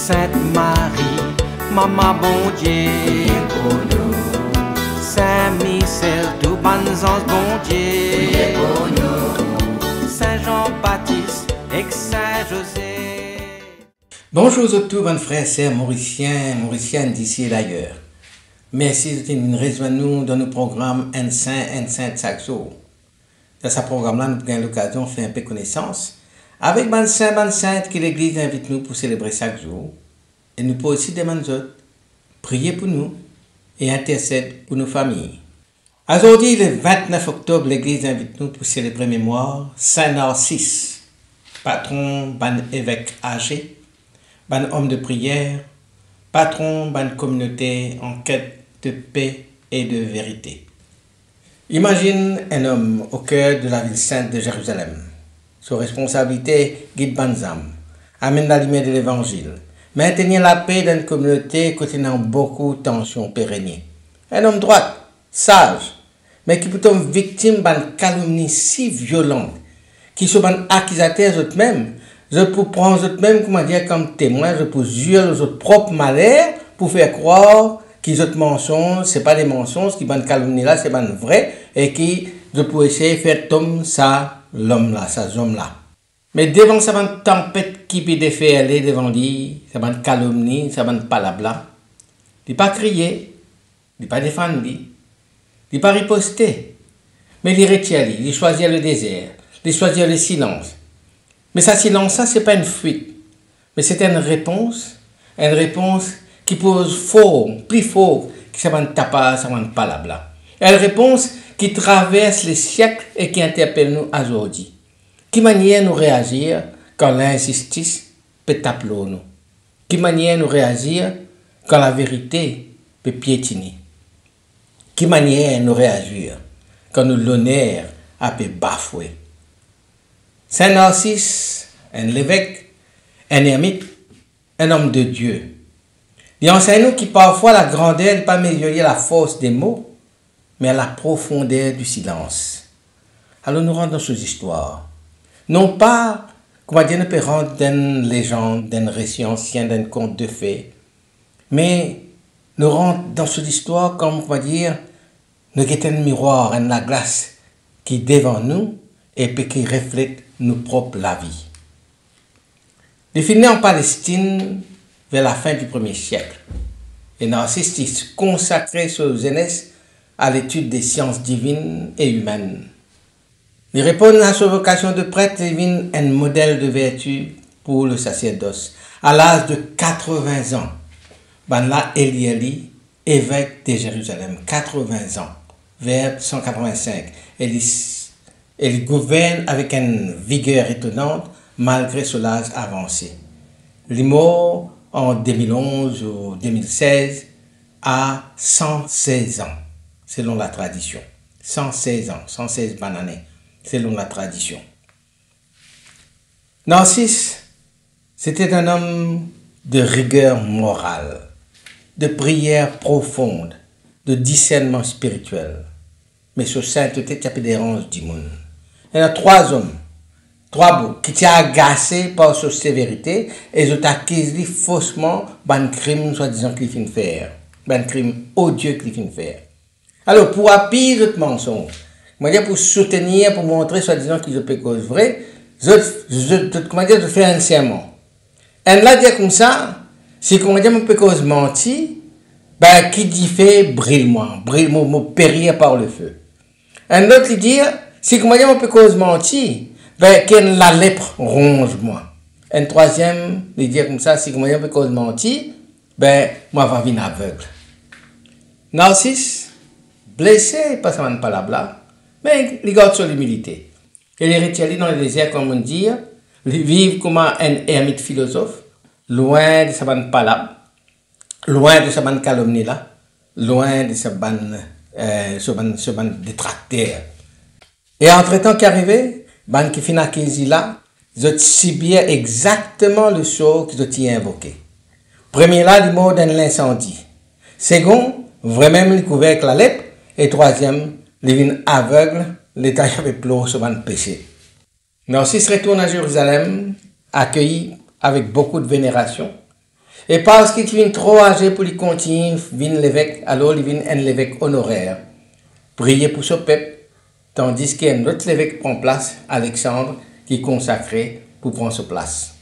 Sainte Marie, Maman bon Dieu, pour nous. Saint Michel, tout bon ange bon Dieu, pour nous. Saint Jean-Baptiste et Saint José. Bonjour à tous, mes frères et sœurs mauriciennes d'ici et d'ailleurs. Merci de nous rejoindre nous dans nos programmes Un Saint chaque jour. Dans ce programme-là, nous avons l'occasion de faire un peu connaissance avec les saints que l'Église invite nous pour célébrer chaque jour. Et nous pouvons aussi demander aux autres, prier pour nous et intercéder pour nos familles. Aujourd'hui, le 29 octobre, l'Église invite nous pour célébrer mémoire Saint Narcisse, patron ban évêque âgé, ban homme de prière, patron ban communauté en quête de paix et de vérité. Imagine un homme au cœur de la ville sainte de Jérusalem. Sa responsabilité guide Banzam, amène la lumière de l'évangile, maintenir la paix dans une communauté contenant beaucoup de tensions pérennées. Un homme droit, sage, mais qui peut être victime d'une calomnie si violente, qui sont accusateurs eux-mêmes, je peux prendre eux-mêmes comme témoin, je peux jurer aux autres propres malheurs pour faire croire qu'ils autres mensonges, ce n'est pas des mensonges, qui ban calomnie là, c'est ban vrai, et qui je peux essayer de faire tomber ça, l'homme là, ça, homme là. Mais devant ça, ban tempête qui peut déferler devant lui, ça ban calomnie, ça ban palabla, il pas crier, il pas défendre, il pas riposter, mais il retient, il choisit le désert, il choisit le silence. Mais ce silence, ça, c'est pas une fuite, mais c'est une réponse qui pose fort, plus fort, qui s'appelle tapas, s'appelle palabla. Une réponse qui traverse les siècles et qui interpelle nous aujourd'hui. Qui manière nous réagir quand l'injustice peut taper nous? Qui manière nous réagir quand la vérité peut piétiner? Qui manière nous réagir quand nous l'honneur a peut bafouer? Saint Narcisse, un évêque, un ermite, un homme de Dieu. Il enseigne nous qui parfois la grandeur n'est pas mesurer la force des mots, mais la profondeur du silence. Alors nous rentrons dans ces histoires. Non pas, comment dire, nous peut rentrer dans une légende, dans un récit ancien, dans un conte de fées, mais nous rentrons dans ces histoires comme, comment dire, nous avons un miroir, la glace qui est devant nous et qui reflète nos propres la vie. Défini en Palestine vers la fin du 1er siècle, et Narcisse consacrait sa jeunesse à l'étude des sciences divines et humaines. Il répond à sa vocation de prêtre divine un modèle de vertu pour le sacerdoce. À l'âge de 80 ans, Banla Elieli, évêque de Jérusalem, 80 ans, vers 185. Il gouverne avec une vigueur étonnante malgré son âge avancé. Il est mort en 2011 ou 2016 à 116 ans, selon la tradition. 116 ans, 116 bananes, selon la tradition. Narcisse, c'était un homme de rigueur morale, de prière profonde, de discernement spirituel. Mais sa sainteté qui a dérange du monde. Il y a 3 hommes, 3 beaux, qui étaient agacés par sa sévérité et ils ont accusé faussement d'un crime, soi-disant qu'il finit faire. Un crime odieux qu'il finit faire. Alors, pour appuyer ce mensonge, pour soutenir, pour montrer, soi-disant qu'ils ont fait cause vraie, je fais un serment. Et là, dire comme ça, si on peut cause menti, ben, qui dit fait, brille-moi, périr par le feu. Un autre, il dit, si on peut cause menti, ben, que la lèpre ronge-moi. Un troisième, il dit comme ça, si on peut cause menti, ben, moi, je vais venir aveugle. Narcisse, blessé, pas seulement par la blague, mais il garde son humilité. Il est retiré dans le désert, comme on dit, il vit comme un ermite philosophe, loin de sa bonne palabre, loin de sa bonne calomnie là, loin de sa bonne détracteur. Et entre-temps qu'arrivé, ban qui finit acquis là, ils subirent exactement le sort qu'ils ont invoqué. Premier là, le mot d'un l'incendie. Second, vraiment il couvert avec la lèpre. Et troisième, les vins aveugles, l'état avait pleuré sur le péché. Narcisse retourne à Jérusalem, accueilli avec beaucoup de vénération. Et parce qu'il vient trop âgé pour lui continuer, vient l'évêque, alors il vient un l'évêque honoraire. Prier pour ce peuple, tandis qu'un autre évêque prend place, Alexandre, qui est consacré pour prendre sa place.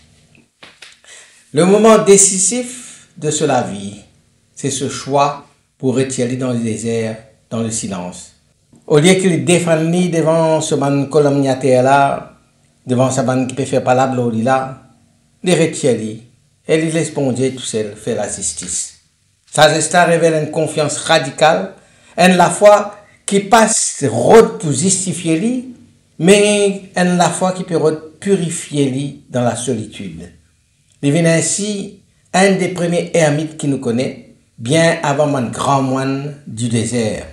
Le moment décisif de la vie, c'est ce choix pour retirer dans le désert, dans le silence. Au lieu qu'il défende devant ce ban calomniateur là, devant ce ban qui peut faire parler là, il retire et il laisse bon Dieu tout seul faire la justice. Ça geste révèle une confiance radicale, une la foi qui passe rôde pour justifier lui, mais une la foi qui peut purifier lui dans la solitude. Il devient ainsi un des premiers ermites qui nous connaît, bien avant mon grand moine du désert.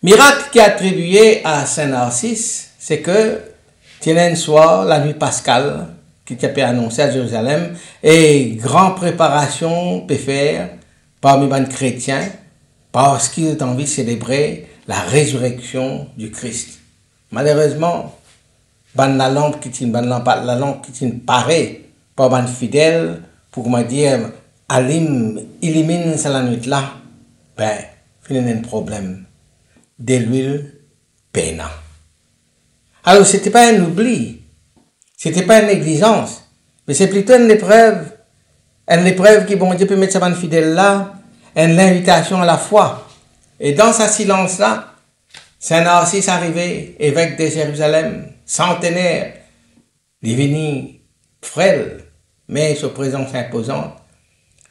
Miracle qui est attribué à Saint Narcisse, c'est que, tenait un soir, la nuit pascale, qui était annoncé à Jérusalem, et grande préparation peut faire parmi les chrétiens, parce qu'ils ont envie de célébrer la résurrection du Christ. Malheureusement, la lampe qui paraît par les fidèles, pour me dire, élimine la nuit là, ben, il y a un problème. De l'huile peinant. Alors, ce n'était pas un oubli, ce n'était pas une négligence, mais c'est plutôt une épreuve qui, bon Dieu, peut mettre sa fidèle là, une invitation à la foi. Et dans ce silence-là, Saint Narcisse arrivé, évêque de Jérusalem, centenaire, divini, frêle, mais sa présence imposante,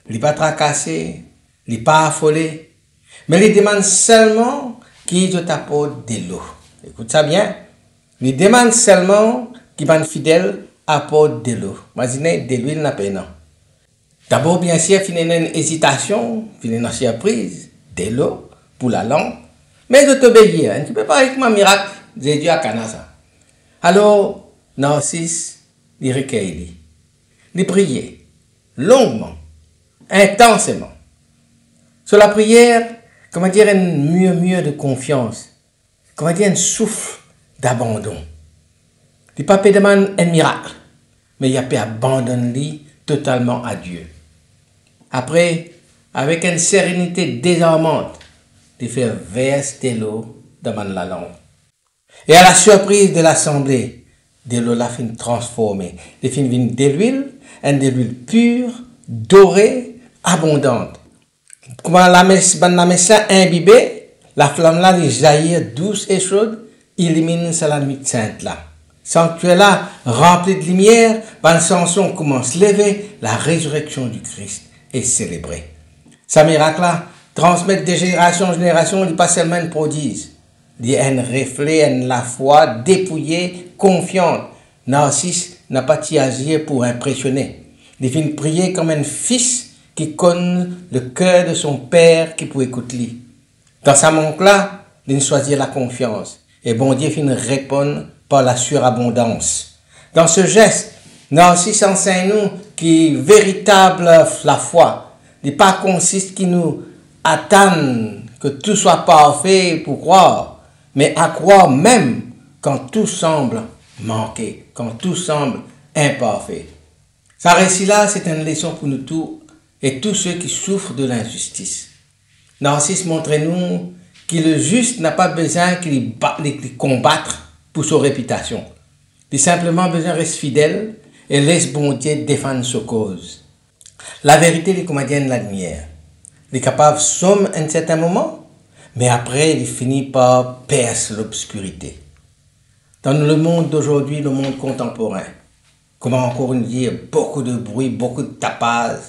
il n'est pas tracassé, il n'est pas affolé, mais il demande seulement qu'il t'apporte de l'eau. Écoute ça bien. Il demande seulement qu'il va fidèle apporte de l'eau. Imaginez, de l'huile n'a pas non. D'abord, bien sûr, il y a une hésitation, il y a une surprise, de l'eau pour la langue, mais de t'obéir. Tu ne peux pas avec un miracle, j'ai Dieu à Canasa. Alors, Narcisse, il recueille, il prie longuement, intensément. Sur la prière, comment dire, un murmure de confiance, comment dire, un souffle d'abandon. Il ne demande pas un miracle, mais il a pu abandonner totalement à Dieu. Après, avec une sérénité désarmante, il fait verser de l'eau dans la langue. Et à la surprise de l'assemblée, de l'eau l'a fin transformée. Il fin de l'huile, de l'huile pure, dorée, abondante. Quand la messe imbibée, la flamme là, les jaillir douce et chaude, illumine la nuit sainte là. Sanctuaire là, rempli de lumière, la chanson commence à lever, la résurrection du Christ est célébrée. Ce miracle là, transmettre de génération en génération, il n'est pas seulement un prodige. Il y a un reflet, la foi dépouillée, confiante. Narcisse n'a pas agi pour impressionner. Il vient prier comme un fils qui connaît le cœur de son père qui peut écouter lui. Dans sa manque-là, il choisit la confiance. Et bon Dieu finit répondre par la surabondance. Dans ce geste, Narcisse enseigne-nous qui véritable la foi. Il n'est pas consiste qui nous attend que tout soit parfait pour croire, mais à croire même quand tout semble manquer, quand tout semble imparfait. Ce récit-là, c'est une leçon pour nous tous et tous ceux qui souffrent de l'injustice. Narcisse montre-nous que le juste n'a pas besoin qu'il combattre pour sa réputation. Il a simplement besoin de rester fidèle et laisse bon Dieu défendre sa cause. La vérité, les comédiens de la lumière. Il est capable de sommer à un certain moment, mais après, il finit par percer l'obscurité. Dans le monde d'aujourd'hui, le monde contemporain, comment encore une dire, beaucoup de bruit, beaucoup de tapage,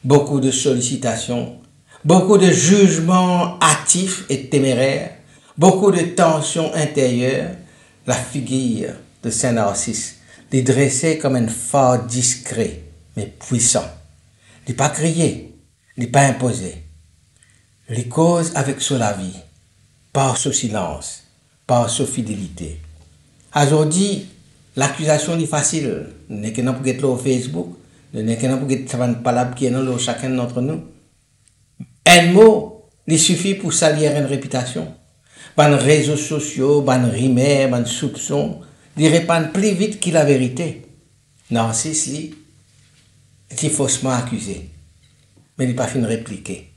beaucoup de sollicitations, beaucoup de jugements hâtifs et téméraires, beaucoup de tensions intérieures, la figure de Saint Narcisse les dressait comme un phare discret, mais puissant. Il n'est pas crié, il n'est pas imposé. Il cause avec la vie, par ce silence, par sa fidélité. Aujourd'hui, l'accusation est facile. Nous n'est que nous pour être au Facebook, nous n'est que nous pour être une parole qui est dans chacun d'entre nous. Un mot, il suffit pour salir une réputation. Les réseaux sociaux, les rumeurs, les soupçons, ils répandent plus vite que la vérité. Narcisse, lui, est faussement accusé. mais il n'est pas fin répliquer.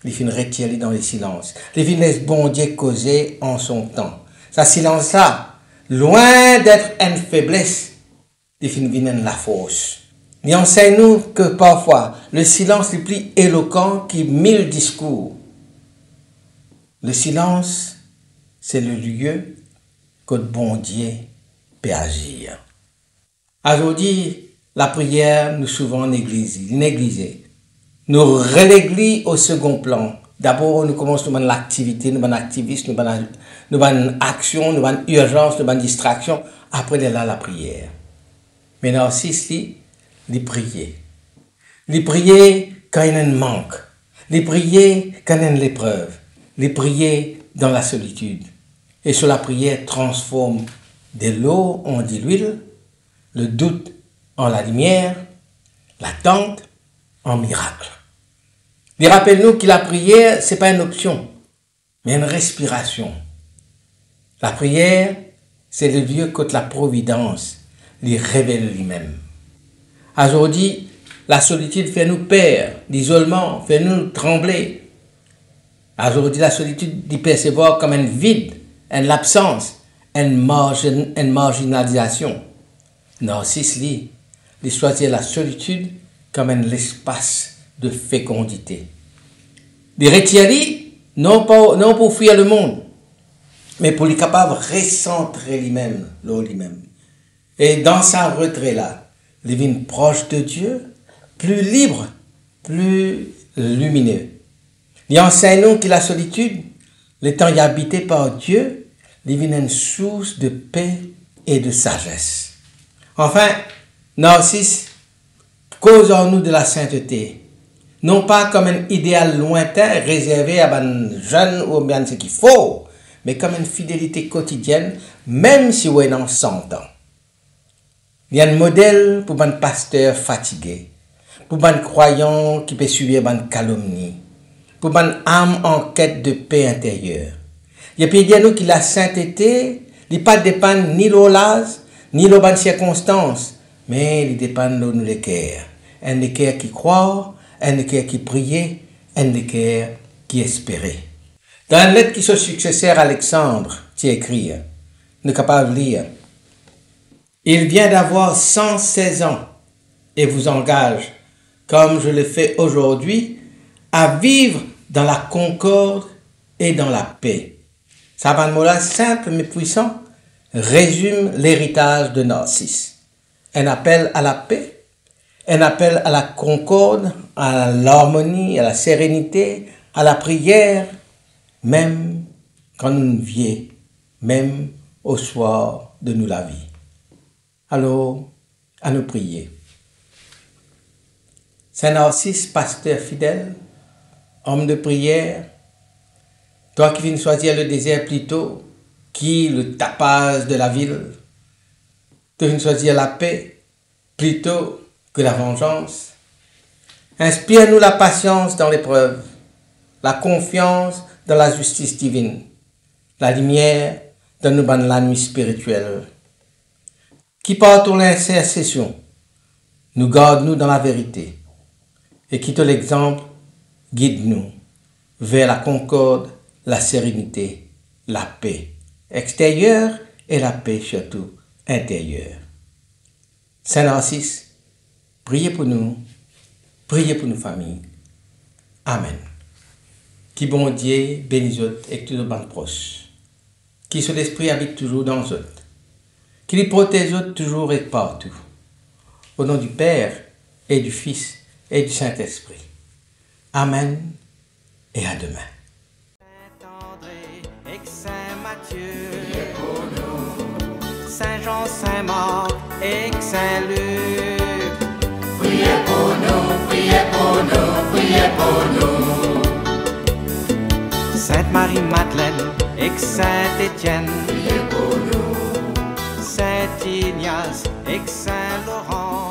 Il fin retirer dans le silence. Il fin laisse bon Dieu causer en son temps. Ce silence-là, loin d'être une faiblesse, il fin venir la force. Il enseigne nous que parfois, le silence est plus éloquent que 1000 discours. Le silence, c'est le lieu que le bon Dieu peut agir. Aujourd'hui, la prière nous souvent négligée. Nous reléguons au second plan. D'abord, nous commençons par l'activité, nous avons activisme, nous avons action, nous avons urgence, nous avons distraction. Après, il y a la prière. Mais Narcisse, il prier. Il prier quand il y a un manque. Il prier quand il y a une épreuve. Il prier dans la solitude. Et sur la prière transforme de l'eau en de l'huile, le doute en la lumière, l'attente en miracle. Il rappelle-nous que la prière, ce n'est pas une option, mais une respiration. La prière, c'est le lieu que la providence lui révèle lui-même. Aujourd'hui, la solitude fait nous peur, l'isolement fait nous trembler. Aujourd'hui, la solitude dit percevoir comme un vide, une absence, une marginalisation. Narcisse il choisit la solitude comme un espace de fécondité. Il retient non pour fuir le monde, mais pour lui capable de recentrer lui-même, lui-même. Et dans sa retrait-là, il devient proche de Dieu, plus libre, plus lumineux. Il enseigne nous que la solitude, le temps y habité par Dieu, devient une source de paix et de sagesse. Enfin, Narcisse cause en nous de la sainteté, non pas comme un idéal lointain réservé à un jeune ou bien ce qu'il faut, mais comme une fidélité quotidienne, même si on est dans 100 ans. Il y a un modèle pour un pasteur fatigué, pour un croyant qui peut subir une calomnie, pour une âme en quête de paix intérieure. Il y a puis dire nous que la sainteté ne dépend ni de l'olage, ni de bonnes circonstances, mais il dépend de nous les cœurs. Un cœur qui croit, un cœur qui priait, un cœur qui espérait. Dans la lettre qui se successeur Alexandre, qui écrit, nous sommes capables de lire. Il vient d'avoir 116 ans et vous engage, comme je le fais aujourd'hui, à vivre dans la concorde et dans la paix. Ça va un mot-là simple mais puissant résume l'héritage de Narcisse. Un appel à la paix, un appel à la concorde, à l'harmonie, à la sérénité, à la prière, même quand nous vieillons, même au soir de nous la vie. Alors, à nous prier. Saint Narcisse, pasteur fidèle, homme de prière, toi qui viens choisir le désert plutôt qui le tapage de la ville, tu viens choisir la paix plutôt que la vengeance. Inspire-nous la patience dans l'épreuve, la confiance dans la justice divine, la lumière dans nos bandes la nuit spirituelle. Qui par ton intercession nous garde-nous dans la vérité et qui te l'exemple guide-nous vers la concorde, la sérénité, la paix extérieure et la paix surtout intérieure. Saint Narcisse, priez pour nous nos familles. Amen. Qui bon Dieu bénisse et tous nos bandes proches. Qui sur l'esprit habite toujours dans eux. Qui les protège toujours et partout. Au nom du Père et du Fils et du Saint-Esprit. Amen et à demain. Saint-André et Saint-Matthieu, priez pour nous. Saint-Jean, Saint-Marc et Saint-Luc, priez pour nous, priez pour nous, priez pour nous. Sainte-Marie-Madeleine et Saint-Étienne, priez pour nous. Saint-Ignace et Saint-Laurent,